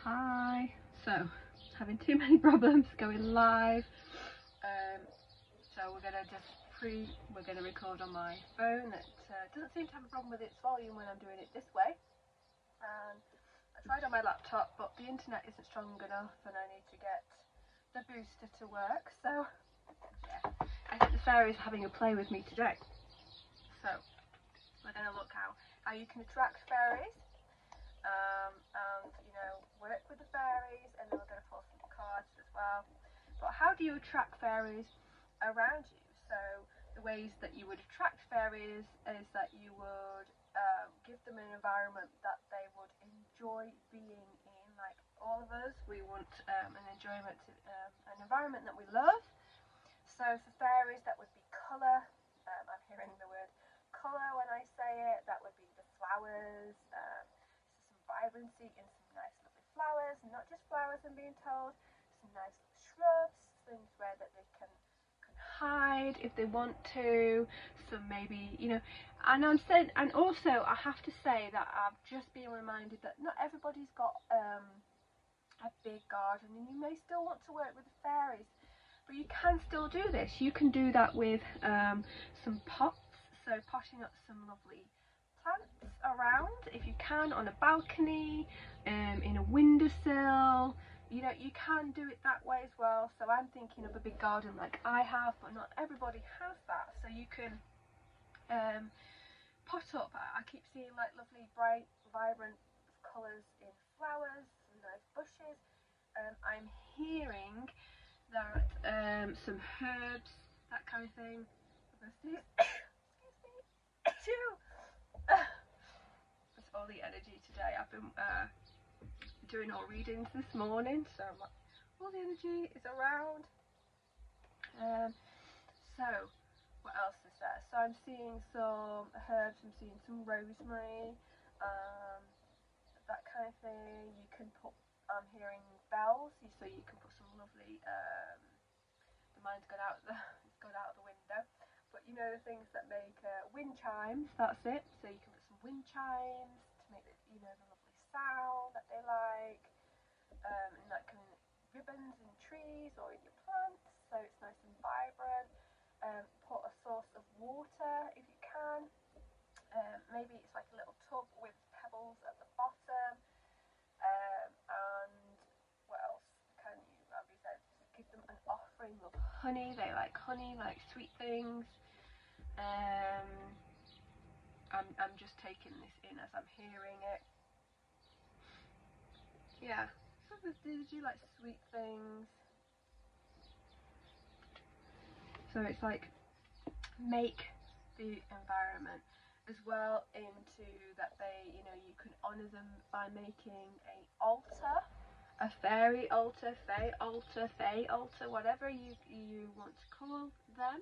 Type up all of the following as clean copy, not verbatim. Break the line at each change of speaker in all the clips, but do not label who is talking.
Hi. So, having too many problems going live. So we're gonna record on my phone that doesn't seem to have a problem with its volume when I'm doing it this way. And I tried on my laptop, but the internet isn't strong enough, and I need to get the booster to work. So yeah, I think the fairies are having a play with me today. So we're gonna look how you can attract fairies. And work with the fairies, and then we're going to pull some cards as well. But how do you attract fairies around you? So the ways that you would attract fairies is that you would give them an environment that they would enjoy being in. Like all of us, we want an environment that we love. So for fairies, that would be colour. I'm hearing the word colour when I say it. That would be the flowers. Vibrancy in some nice lovely flowers, and not just flowers I'm being told, some nice shrubs, things where that they can hide if they want to. So maybe, and also I have to say that I've just been reminded that not everybody's got a big garden, and you may still want to work with the fairies, but you can still do this. You can do that with some pots, so potting up some lovely plants around if you can, on a balcony, in a windowsill. You can do it that way as well. So I'm thinking of a big garden like I have, but not everybody has that. So you can pot up. I keep seeing like lovely bright vibrant colours in flowers and nice bushes. I'm hearing that some herbs, that kind of thing. Excuse me. It's all the energy today. I've been doing all readings this morning, so all the energy is around. So what else is there? So I'm seeing some herbs, I'm seeing some rosemary, that kind of thing. You can put, I'm hearing bells, so you can put some lovely, the mind's gone out it's gone out of the window, but the things that make wind chimes, that's it. So you can put some wind chimes to make the lovely sound that they like, and that can ribbons in trees or in your plants, so it's nice and vibrant. Put a source of water if you can. Maybe it's like a little tub with pebbles at the bottom. And what else can you? Give them an offering of honey. They like honey, like sweet things. I'm just taking this in as I'm hearing it. Yeah. So did you like sweet things? So it's like make the environment as well into that they, you can honour them by making a altar, a fairy altar, fae altar, whatever you want to call them.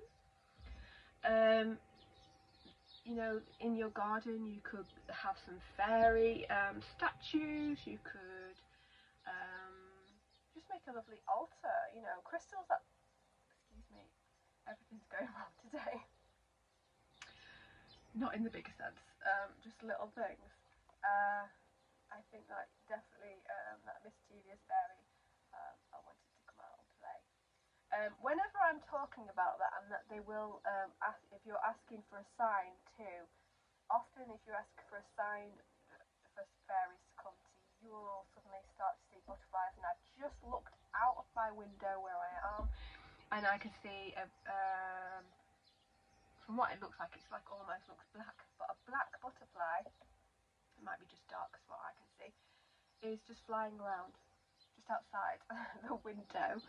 In your garden you could have some fairy statues. You could just make a lovely altar, crystals that, excuse me, everything's going wrong today. Not in the bigger sense, just little things. I think that definitely that mischievous fairy, I wanted to come out and play. Whenever I'm talking about that, and that they will ask, if you're asking for a sign too, often if you ask for a sign for fairies to come to you, you will suddenly start to see butterflies. And I've just looked out of my window where I am, and I can see from what it looks like, it's like almost looks black, but a black butterfly, it might be just dark as what I can see, is just flying around just outside the window.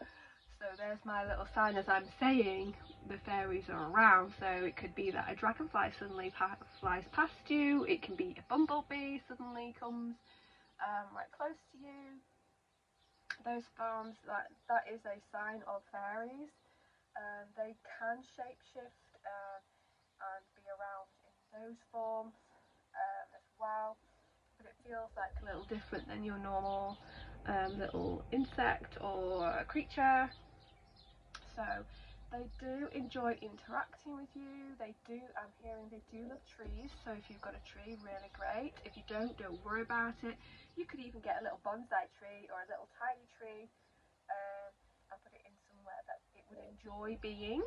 So there's my little sign as I'm saying the fairies are around. So it could be that a dragonfly suddenly flies past you. It can be a bumblebee suddenly comes right close to you. Those forms, that is a sign of fairies. They can shapeshift and be around in those forms as well, but it feels like a little different than your normal little insect or creature. So They do enjoy interacting with you. They do, I'm hearing they do love trees. So if you've got a tree, really great. If you don't worry about it. You could even get a little bonsai tree or a little tiny tree and put it in somewhere that it would enjoy being.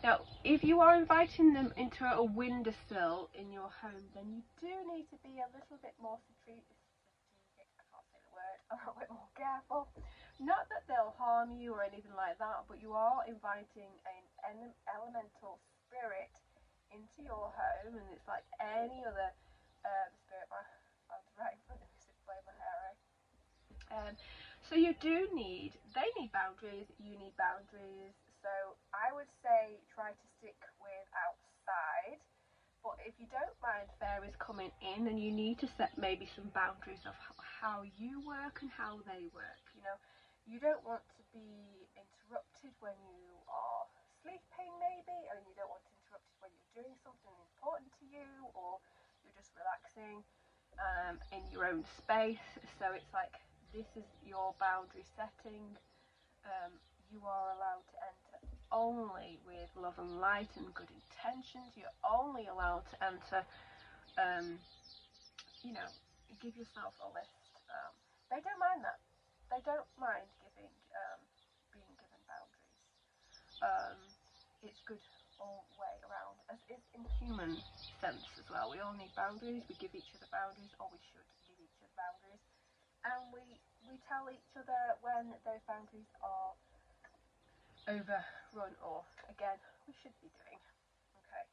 Now, if you are inviting them into a windowsill in your home, then you do need to be a little bit more I can't say the word, a little bit more careful. Not that they'll harm you or anything like that, but you are inviting an elemental spirit into your home, and it's like any other spirit. My phone's right in front of me, so it's blowing my hair out. So they need boundaries, you need boundaries. So I would say try to stick with outside. But if you don't mind fairies coming in, then you need to set maybe some boundaries of how you work and how they work. You know, you don't want to be interrupted when you are sleeping maybe, and you don't want to be interrupted when you're doing something important to you, or you're just relaxing in your own space. So it's like, this is your boundary setting. You are allowed to enter only with love and light and good intentions. You're only allowed to enter, you know, give yourself a list. They don't mind that. They don't mind being given boundaries. It's good all the way around, as is in human sense as well. We all need boundaries. We give each other boundaries, or we should give each other boundaries, and we tell each other when those boundaries are overrun, or again we should be doing. Okay,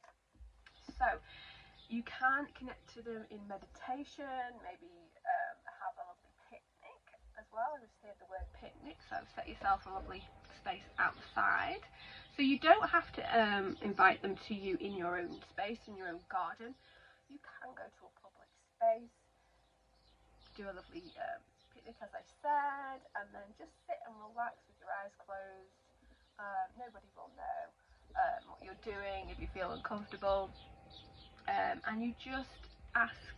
so you can connect to them in meditation, maybe have a lovely picnic as well. I just heard the word picnic, so set yourself a lovely space outside. So you don't have to invite them to you in your own space, in your own garden. You can go to a public space, do a lovely picnic as I said, and then just sit and relax with your eyes closed. Nobody will know what you're doing if you feel uncomfortable, and you just ask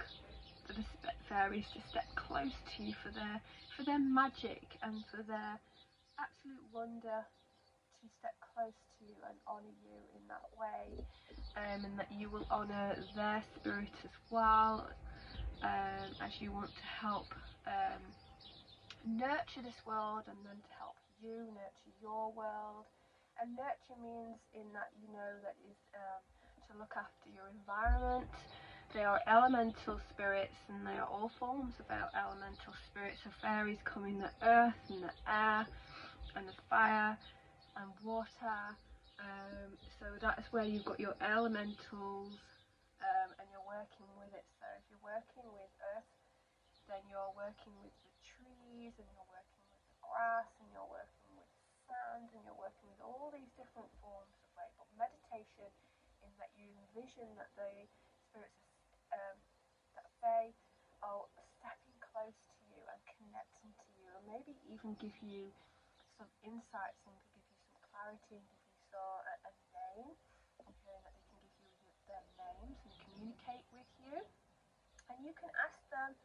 for the fairies to step close to you for their magic and for their absolute wonder, to step close to you and honour you in that way, and that you will honour their spirit as well, as you want to help nurture this world, and then to help you nurture your world. And nurture means in that, you know, that is to look after your environment. They are elemental spirits, and they are all forms of elemental spirits. So fairies come in the earth and the air and the fire and water. So that's where you've got your elementals, and you're working with it. So if you're working with earth, then you're working with the trees, and you're working with the grass, and you're working with sand, and you're working with all these different forms of way. But meditation, in that you envision that the spirits that they are stepping close to you and connecting to you, and maybe even give you some insights and give you some clarity and give you a name. I'm hearing that they can give you their names and communicate with you, and you can ask them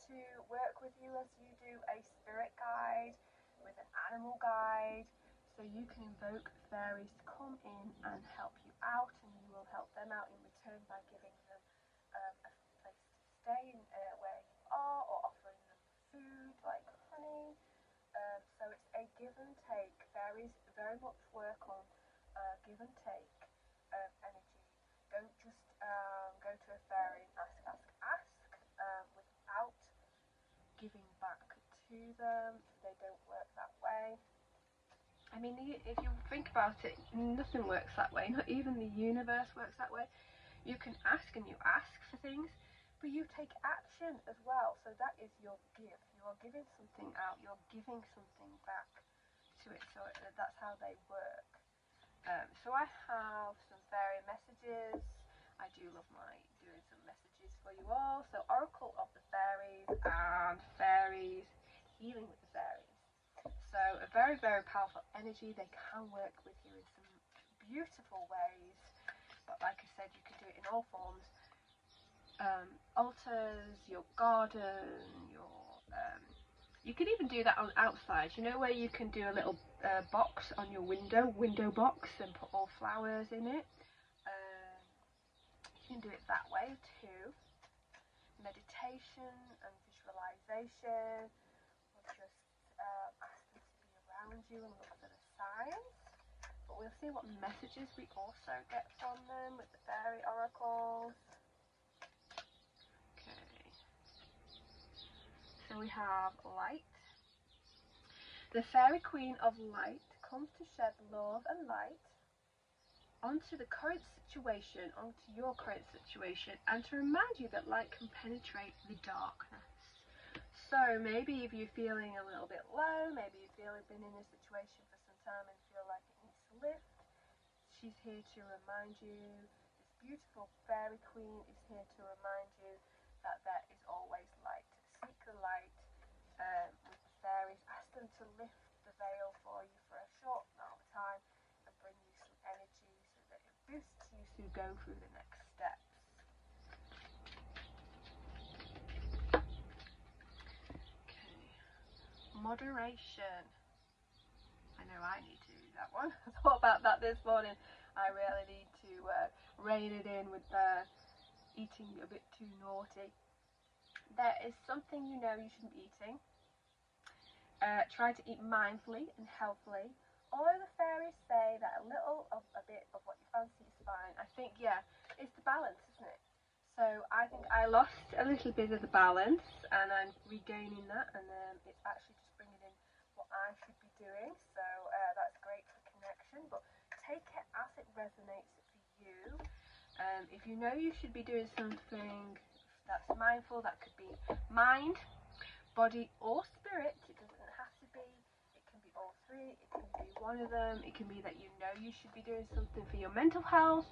to work with you as you do a spirit guide with an animal guide. So you can invoke fairies to come in and help you out, and you will help them out in return by giving them a place to stay in, where you are, or offering them food like honey. So it's a give and take. Fairies very much work on give and take energy. Don't just go to a fairy and ask without giving back to them. They don't work that way. I mean, if you think about it, nothing works that way. Not even the universe works that way. You can ask, and you ask for things, but you take action as well. So that is your give. You are giving something out. You're giving something back to it. So that's how they work. So I have some fairy messages. I do love doing some messages for you all. So Oracle of the Fairies and Fairies, Healing with the Fairies. So a very, very powerful energy. They can work with you in some beautiful ways. But like I said, you can do it in all forms. Altars, your garden, your You could even do that on outside, you know, where you can do a little box on your window box, and put all flowers in it. You can do it that way too. Meditation and visualization. We'll just ask them to be around you and look for the signs. But we'll see what messages we also get from them with the fairy oracles. Okay. So we have light. The fairy queen of light comes to shed love and light onto the current situation, onto your current situation, and to remind you that light can penetrate the darkness. So maybe if you're feeling a little bit low, maybe you feel you've been in a situation for some time and feel like it needs to lift, she's here to remind you, this beautiful fairy queen is here to remind you that there is always light. Seek the light with the fairies. Ask them to lift the veil for you for a short amount of time and bring you some energy so that it boosts you to go through the next steps. Okay. Moderation. I know I need to do that one. I thought about that this morning. I really need to rein it in with eating a bit too naughty. There is something you know you shouldn't be eating. Try to eat mindfully and healthily. Although the fairies say that a bit of what you fancy is fine, I think, yeah, it's the balance, isn't it? So I think I lost a little bit of the balance, and I'm regaining that, and it's actually just bringing in what I should be doing. So that's great for connection, but take it as it resonates for you. If you know you should be doing something that's mindful, that could be mind, body, or spirit. It doesn't have to be. It can be all three. It can be one of them. It can be that you know you should be doing something for your mental health.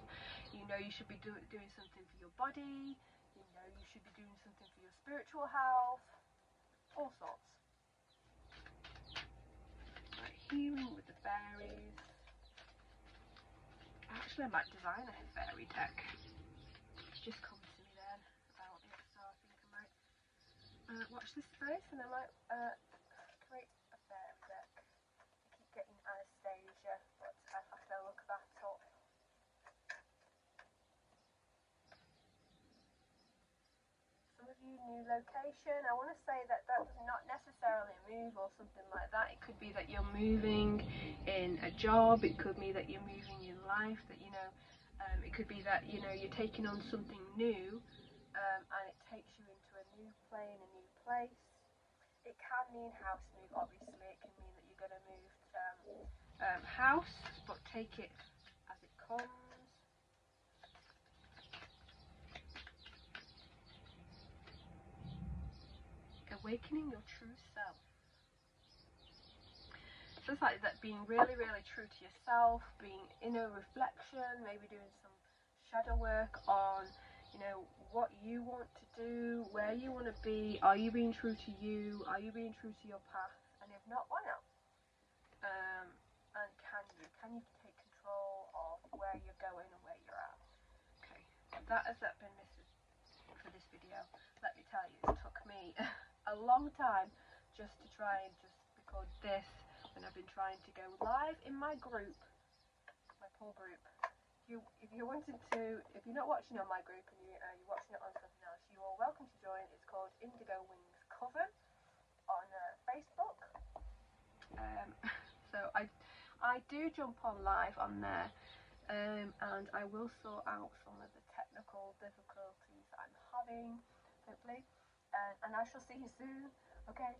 You know you should be doing something for your body. You know you should be doing something for your spiritual health. All sorts. Right, healing with the fairies. Actually, I might design a fairy deck. It's just come to me then about it, so I think I might watch this space and I might create a fairy deck. I keep getting Anastasia, but I have to look that up. Some of you, new location. I want to say that does not necessarily move or something like that. It could be that you're moving in a job. It could be that you're moving in life. That it could be that you're taking on something new, and it takes you into a new plane, a new place. It can mean house move. Obviously, it can mean that you're going to move house, but take it as it comes. Awakening your true self. So it's like that, being really, really true to yourself, being inner reflection, maybe doing some shadow work on, what you want to do, where you want to be. Are you being true to you? Are you being true to your path? And if not, why not? And can you take control of where you're going and where you're at? Okay, that has been for this video. Let me tell you, it took me a long time just to try and just record this when I've been trying to go live in my group, my poor group. If you're not watching on my group and you're watching it on something else, you are welcome to join. It's called Indigo Wings Coven on Facebook. So I do jump on live on there, and I will sort out some of the technical difficulties I'm having, hopefully, and I shall see you soon. Okay,